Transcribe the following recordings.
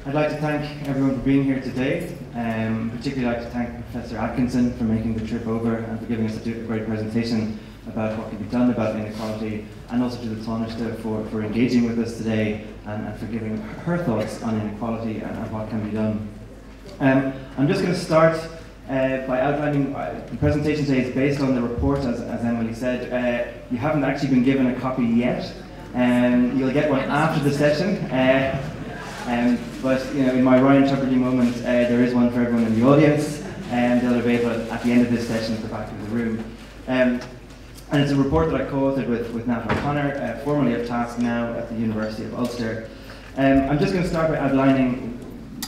I'd like to thank everyone for being here today. Particularly like to thank Professor Atkinson for making the trip over and for giving us a great presentation about what can be done about inequality, and also to the Tánaiste for engaging with us today and for giving her thoughts on inequality and what can be done. I'm just going to start by outlining the presentation today is based on the report, as Emily said. You haven't actually been given a copy yet. You'll get one after the session. But in my Ryan Tuberty moment, there is one for everyone in the audience, and they'll be available at the end of this session at the back of the room. And it's a report that I co-authored with Nat O'Connor, formerly at TASC, now at the University of Ulster. I'm just going to start by outlining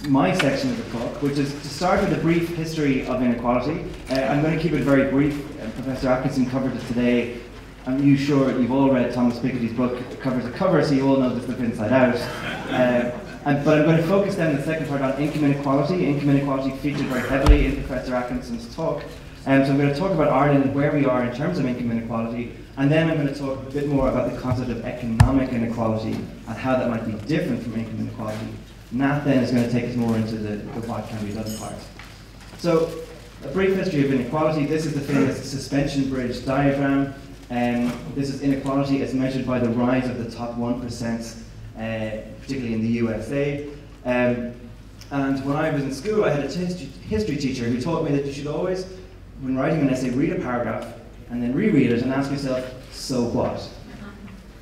my section of the talk, which is to start with a brief history of inequality. I'm going to keep it very brief. Professor Atkinson covered it today. I'm sure you've all read Thomas Piketty's book cover to cover, so you all know this stuff inside out. But I'm going to focus then in the second part on income inequality. Income inequality featured very heavily in Professor Atkinson's talk. So I'm going to talk about Ireland and where we are in terms of income inequality, and then I'm going to talk a bit more about the concept of economic inequality and how that might be different from income inequality. Nat then is going to take us more into the what can be done part. So, a brief history of inequality. This is the famous suspension bridge diagram. This is inequality as measured by the rise of the top 1%, particularly in the USA. And when I was in school, I had a history teacher who taught me that you should always, when writing an essay, read a paragraph and then reread it and ask yourself, so what?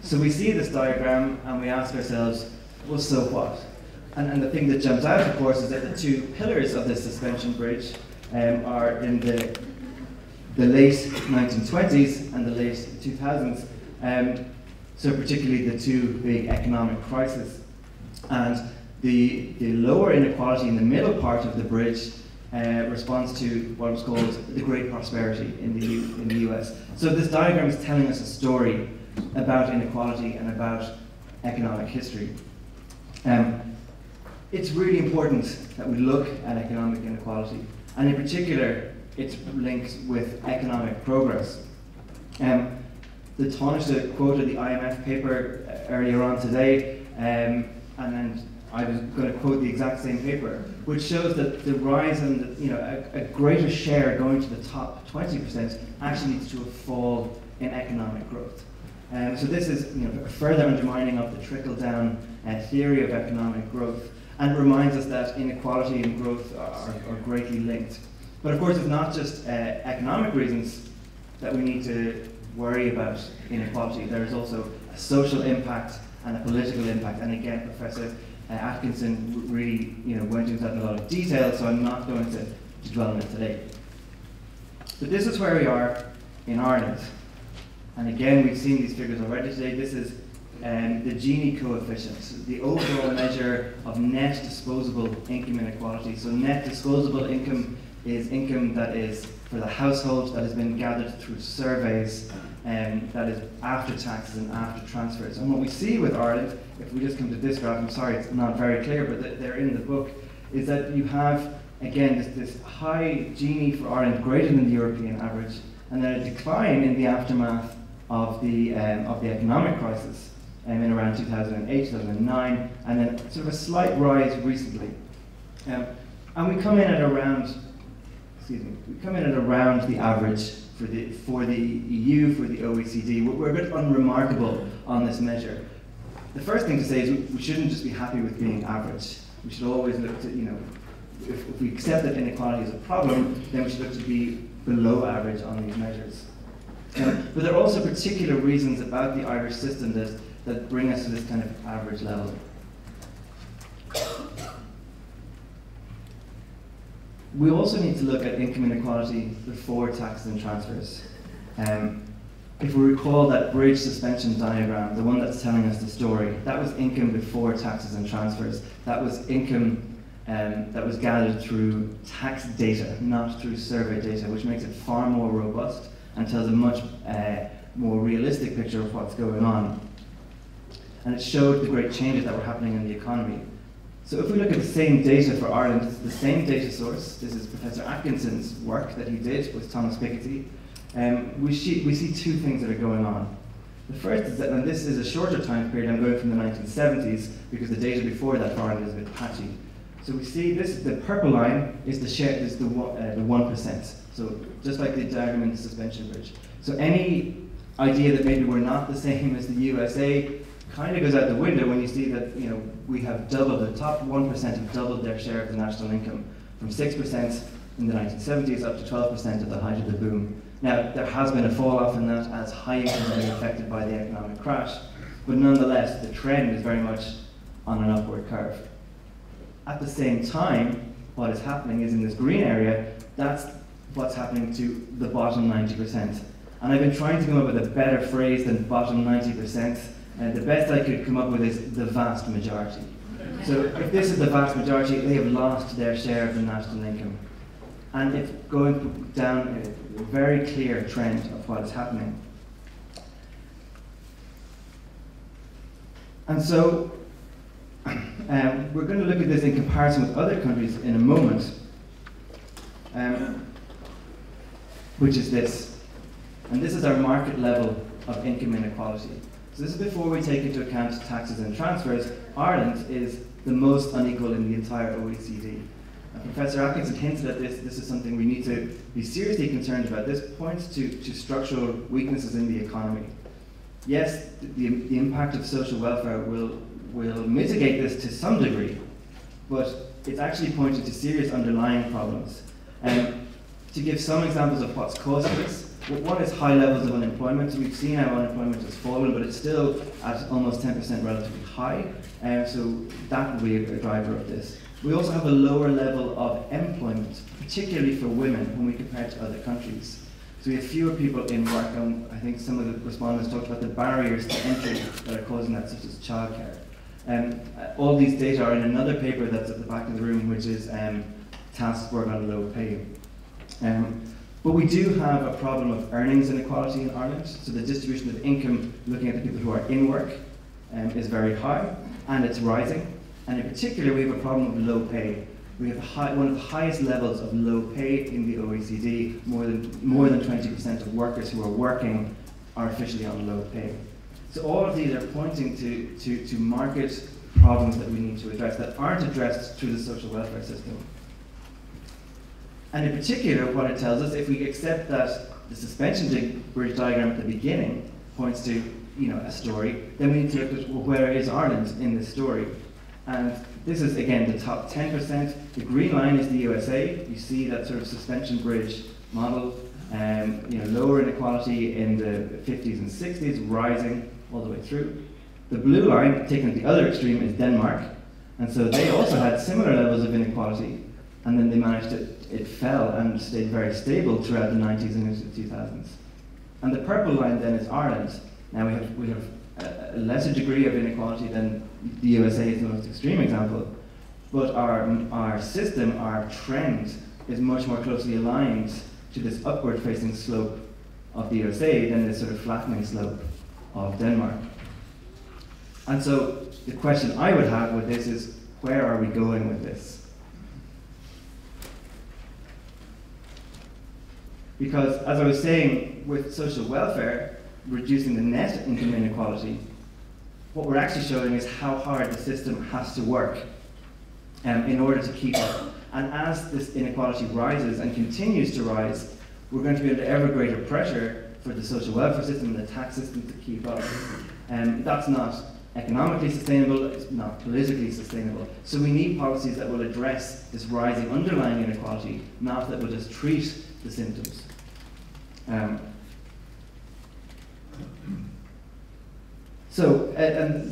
So we see this diagram and we ask ourselves, well, so what? And the thing that jumps out, of course, is that the two pillars of this suspension bridge are in the late 1920s and the late 2000s. So particularly the two big economic crises. And the lower inequality in the middle part of the bridge responds to what was called the Great Prosperity in the US. So this diagram is telling us a story about inequality and about economic history. It's really important that we look at economic inequality, and in particular, it's linked with economic progress. The Tánaiste quoted the IMF paper earlier on today, and then I was going to quote the exact same paper, which shows that the rise and a greater share going to the top 20% actually leads to a fall in economic growth. So this is a further undermining of the trickle-down theory of economic growth, and reminds us that inequality and growth are greatly linked. But of course, it's not just economic reasons that we need to worry about inequality. There is also a social impact and a political impact. And again, Professor Atkinson really went into that in a lot of detail, so I'm not going to dwell on it today. But this is where we are in Ireland. And again, we've seen these figures already today. This is the Gini coefficient, the overall measure of net disposable income inequality. So net disposable income is income that is for the household that has been gathered through surveys, that is after taxes and after transfers. And what we see with Ireland, if we just come to this graph, I'm sorry it's not very clear, but they're in the book, is that you have, again, this high Gini for Ireland, greater than the European average, and then a decline in the aftermath of the economic crisis in around 2008, 2009, and then sort of a slight rise recently. And we come in at around, the average for the EU, for the OECD. We're a bit unremarkable on this measure. The first thing to say is we shouldn't just be happy with being average. We should always look to, if we accept that inequality is a problem, then we should look to be below average on these measures. But there are also particular reasons about the Irish system that bring us to this kind of average level. We also need to look at income inequality before taxes and transfers. If we recall that bridge suspension diagram, the one that's telling us the story, that was income before taxes and transfers. That was income that was gathered through tax data, not through survey data, which makes it far more robust and tells a much more realistic picture of what's going on. And it showed the great changes that were happening in the economy. So if we look at the same data for Ireland, it's the same data source. This is Professor Atkinson's work that he did with Thomas Piketty. We see two things that are going on. The first is that, and this is a shorter time period, I'm going from the 1970s, because the data before that for Ireland is a bit patchy. So we see this, the purple line is the share, is the 1%. So just like the diagram in the suspension bridge. So any idea that maybe we're not the same as the USA kind of goes out the window when you see that, you know, we have doubled, the top 1% have doubled their share of the national income from 6% in the 1970s up to 12% at the height of the boom. Now, there has been a fall off in that as high incomes have been affected by the economic crash, but nonetheless, the trend is very much on an upward curve. At the same time, what is happening is in this green area, that's what's happening to the bottom 90%. And I've been trying to come up with a better phrase than bottom 90%, and the best I could come up with is the vast majority. So if this is the vast majority, they have lost their share of the national income. And it's going down a very clear trend of what is happening. And so we're going to look at this in comparison with other countries in a moment, which is this. And this is our market level of income inequality. So this is before we take into account taxes and transfers. Ireland is the most unequal in the entire OECD. And Professor Atkinson hinted at this. This is something we need to be seriously concerned about. This points to structural weaknesses in the economy. Yes, the impact of social welfare will mitigate this to some degree, but it's actually pointing to serious underlying problems. To give some examples of what's causing this, one is high levels of unemployment. We've seen how unemployment has fallen, but it's still at almost 10% relatively high, so that will be a driver of this. We also have a lower level of employment, particularly for women, when we compare to other countries. So we have fewer people in work, and I think some of the respondents talked about the barriers to entry that are causing that, such as childcare. All these data are in another paper that's at the back of the room, which is TASC work on low pay. But we do have a problem of earnings inequality in Ireland. So the distribution of income, looking at the people who are in work, is very high, and it's rising. And in particular, we have a problem of low pay. We have one of the highest levels of low pay in the OECD. More than 20% of workers who are working are officially on low pay. So all of these are pointing to market problems that we need to address that aren't addressed through the social welfare system. And in particular, what it tells us, if we accept that the suspension bridge diagram at the beginning points to, a story, then we need to look at, well, where is Ireland in this story? And this is, again, the top 10%. The green line is the USA. You see that sort of suspension bridge model, lower inequality in the 50s and 60s, rising all the way through. The blue line, taken at the other extreme, is Denmark. And so they also had similar levels of inequality, and then they managed it fell and stayed very stable throughout the 90s and into the 2000s. And the purple line then is Ireland. Now we have a lesser degree of inequality than the USA is the most extreme example, but our system, our trend, is much more closely aligned to this upward facing slope of the USA than this sort of flattening slope of Denmark. And so the question I would have with this is, where are we going with this? Because as I was saying, with social welfare, reducing the net income inequality, what we're actually showing is how hard the system has to work in order to keep up. And as this inequality rises and continues to rise, we're going to be under ever greater pressure for the social welfare system and the tax system to keep up. That's not economically sustainable, it's not politically sustainable. So we need policies that will address this rising underlying inequality, not that will just treat the symptoms. And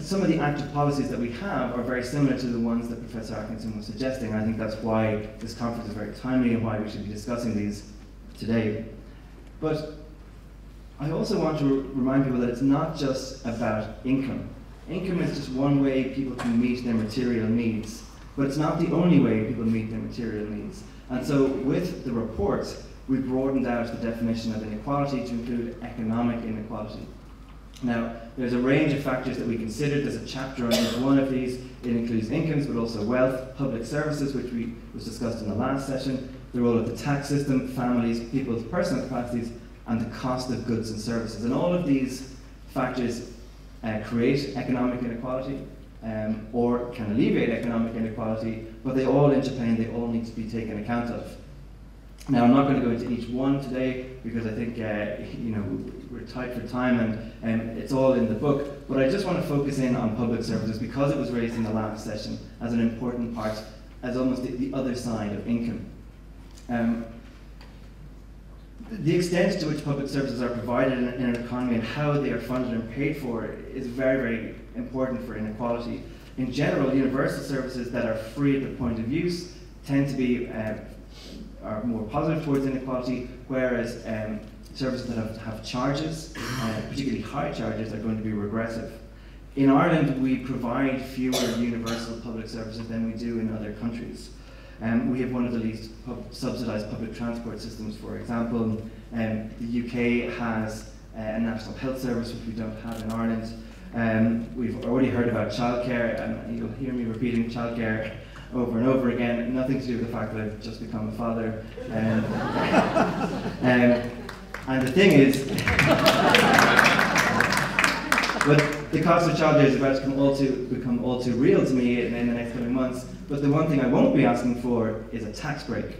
some of the active policies that we have are very similar to the ones that Professor Atkinson was suggesting. I think that's why this conference is very timely and why we should be discussing these today. But I also want to remind people that it's not just about income. Income is just one way people can meet their material needs, but it's not the only way people meet their material needs. And so with the report, we broadened out the definition of inequality to include economic inequality. Now, there's a range of factors that we considered. There's a chapter on each one of these. It includes incomes, but also wealth, public services, which was discussed in the last session, the role of the tax system, families, people's personal capacities, and the cost of goods and services. And all of these factors create economic inequality or can alleviate economic inequality, but they all interplay and they all need to be taken account of. Now, I'm not going to go into each one today because I think we're tight for time and it's all in the book, but I just want to focus in on public services because it was raised in the last session as an important part, as almost the other side of income. The extent to which public services are provided in an economy and how they are funded and paid for is very, very important for inequality. In general, universal services that are free at the point of use tend to be are more positive towards inequality, whereas services that have charges, particularly high charges, are going to be regressive. In Ireland, we provide fewer universal public services than we do in other countries. We have one of the least subsidised public transport systems, for example. The UK has a national health service, which we don't have in Ireland. We've already heard about childcare, and you'll hear me repeating childcare over and over again. Nothing to do with the fact that I've just become a father. And the thing is, but the cost of childcare is about to become all too real to me in the next coming months. But the one thing I won't be asking for is a tax break.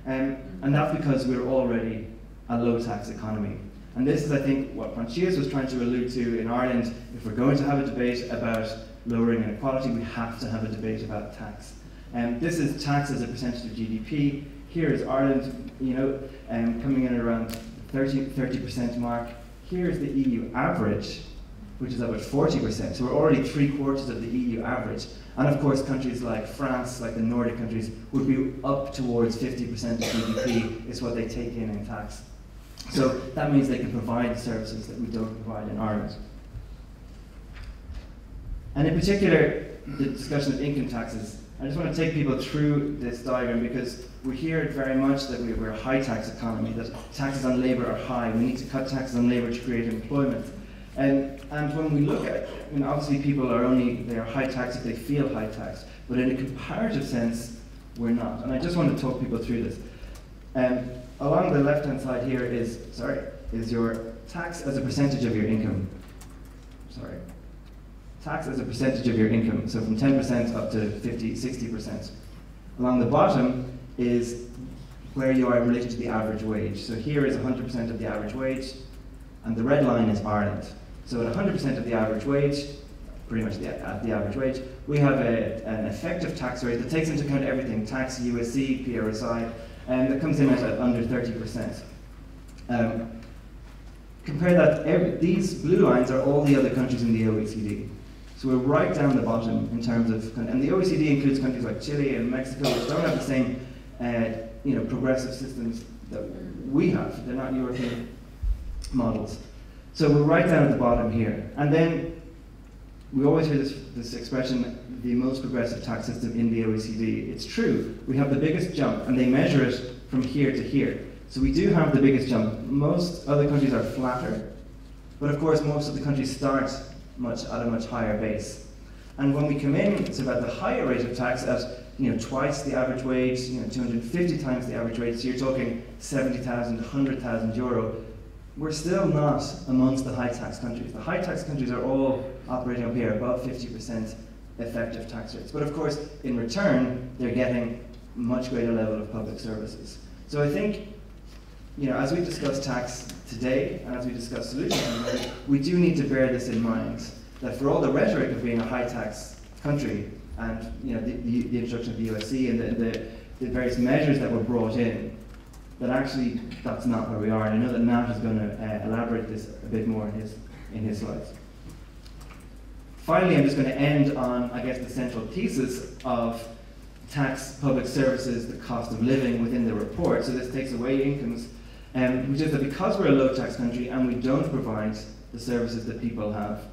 And that's because we're already a low tax economy. And this is, I think, what Francis was trying to allude to in Ireland. If we're going to have a debate about lowering inequality, we have to have a debate about tax. This is tax as a percentage of GDP. Here is Ireland, coming in at around 30% mark. Here is the EU average, which is about 40%. So we're already 3/4 of the EU average. And of course, countries like France, like the Nordic countries, would be up towards 50% of GDP is what they take in tax. So that means they can provide the services that we don't provide in Ireland. And in particular, the discussion of income taxes. I just want to take people through this diagram because we hear it very much that we're a high tax economy, that taxes on labour are high. We need to cut taxes on labour to create employment. And when we look at it, obviously people they are high tax if they feel high tax, but in a comparative sense, we're not. And I just want to talk people through this. Along the left-hand side here is your tax as a percentage of your income. Tax as a percentage of your income, so from 10% up to 50, 60%. Along the bottom is where you are in relation to the average wage. So here is 100% of the average wage, and the red line is Ireland. So at 100% of the average wage, pretty much at the average wage, we have an effective tax rate that takes into account everything, tax, USC, PRSI, and that comes in at under 30%. Compare that, these blue lines are all the other countries in the OECD. So we're right down the bottom in terms of, and the OECD includes countries like Chile and Mexico, which don't have the same progressive systems that we have. They're not European models. So we're right down at the bottom here. And then we always hear this expression, the most progressive tax system in the OECD. It's true, we have the biggest jump, and they measure it from here to here. So we do have the biggest jump. Most other countries are flatter, but of course most of the countries start at a much higher base. And when we come in, it's about the higher rate of tax at twice the average wage, 250 times the average wage, so you're talking 70,000, 100,000 euro. We're still not amongst the high tax countries. The high tax countries are all operating up here above 50% effective tax rates. But of course, in return, they're getting much greater level of public services. So I think, as we discuss tax today, and as we discuss solutions, we do need to bear this in mind, that for all the rhetoric of being a high tax country, and the introduction of the USC and the various measures that were brought in, that actually that's not where we are. And I know that Nat is going to elaborate this a bit more in his slides. Finally, I'm just going to end on, I guess, the central thesis of tax, public services, the cost of living within the report. So this takes away incomes, which is that because we're a low tax country and we don't provide the services that people have,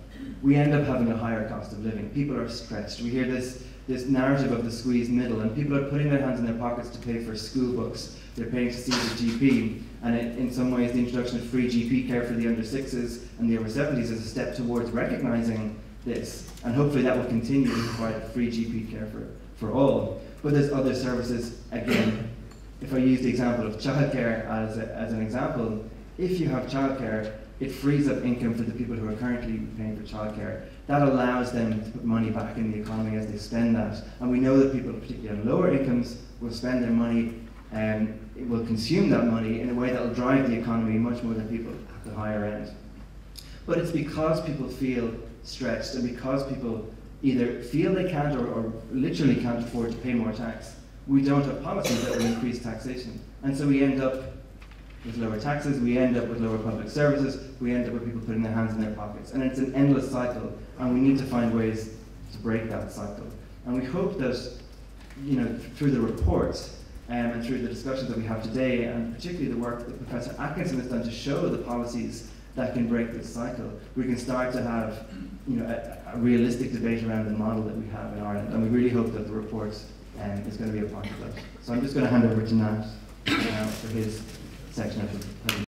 we end up having a higher cost of living. People are stretched. We hear this narrative of the squeezed middle, and people are putting their hands in their pockets to pay for school books. They're paying to see the GP, and in some ways the introduction of free GP care for the under 6s and the over 70s is a step towards recognising this, and hopefully that will continue to provide free GP care for all. But there's other services, again, if I use the example of childcare as an example, if you have childcare it frees up income for the people who are currently paying for childcare. That allows them to put money back in the economy as they spend that. And we know that people, particularly on lower incomes, will spend their money and it will consume that money in a way that will drive the economy much more than people at the higher end. But it's because people feel stretched and because people either feel they can't or literally can't afford to pay more tax. We don't have policies that will increase taxation. And so we end up with lower taxes, we end up with lower public services, we end up with people putting their hands in their pockets. And it's an endless cycle, and we need to find ways to break that cycle. And we hope that, through the reports and through the discussions that we have today, and particularly the work that Professor Atkinson has done to show the policies that can break this cycle, we can start to have a realistic debate around the model that we have in Ireland. And we really hope that the report is going to be a part of that. So I'm just going to hand over to Nat now for his section of the presentation.